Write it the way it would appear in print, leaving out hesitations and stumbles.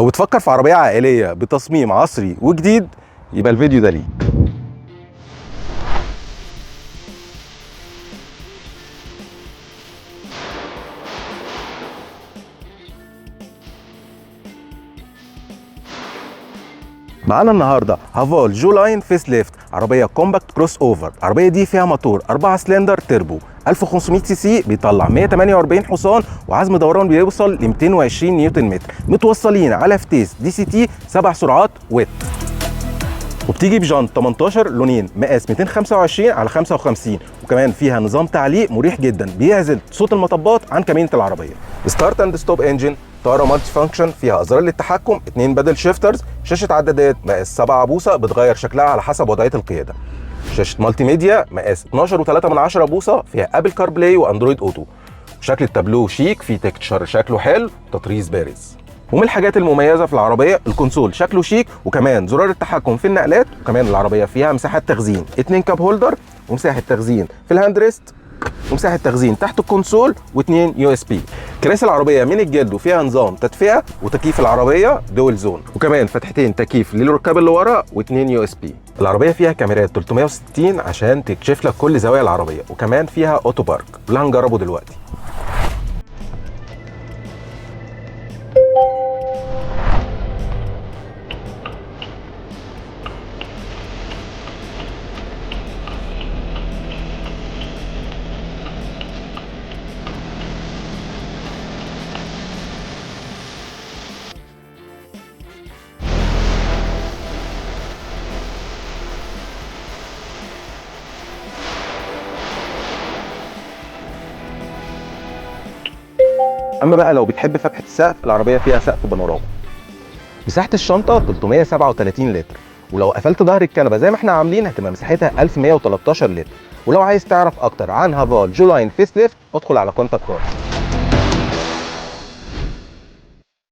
لو بتفكر في عربية عائلية بتصميم عصري وجديد يبقى الفيديو ده ليك. معانا النهارده هافال جو لاين فيس ليفت، عربيه كومباكت كروس اوفر. العربيه دي فيها موتور 4 سلندر تربو 1500 سي سي، بيطلع 148 حصان، وعزم دوران بيوصل ل 220 نيوتن متر، متوصلين على فتيس دي سي تي 7 سرعات ويت. وبتيجي بجانت 18 لونين مقاس 225 على 55، وكمان فيها نظام تعليق مريح جدا بيعزل صوت المطبات عن كابينه العربيه. ستارت اند ستوب انجن، طاره مالتي فانكشن فيها ازرار للتحكم، 2 بدل شيفترز، شاشه عدادات مقاس 7 بوصه بتغير شكلها على حسب وضعيه القياده، شاشه مالتي ميديا مقاس 12.3 بوصه فيها ابل كار بلاي واندرويد اوتو، شكل التابلو شيك، في تكتشر شكله حلو، تطريز بارز. ومن الحاجات المميزه في العربيه الكونسول شكله شيك، وكمان زرار التحكم في النقلات، وكمان العربيه فيها مساحه تخزين 2 كاب هولدر، ومساحه تخزين في الهاند ريست، ومساحه تخزين تحت الكونسول، و2 يو اس بي. كراسي العربيه من الجلد وفيها نظام تدفئه، وتكييف العربيه دول زون، وكمان فتحتين تكييف للركاب اللي ورا، و2 يو اس بي. العربيه فيها كاميرات 360 عشان تكشف لك كل زوايا العربيه، وكمان فيها اوتو بارك اللي هنجربه دلوقتي. اما بقى لو بتحب فتحه السقف، العربيه فيها سقف بانوراما. مساحه الشنطه 337 لتر، ولو قفلت ظهر الكنبه زي ما احنا عاملين هتبقى مساحتها 1113 لتر. ولو عايز تعرف اكتر عن هافال جو لاين فيس ليفت ادخل على كونتاكت.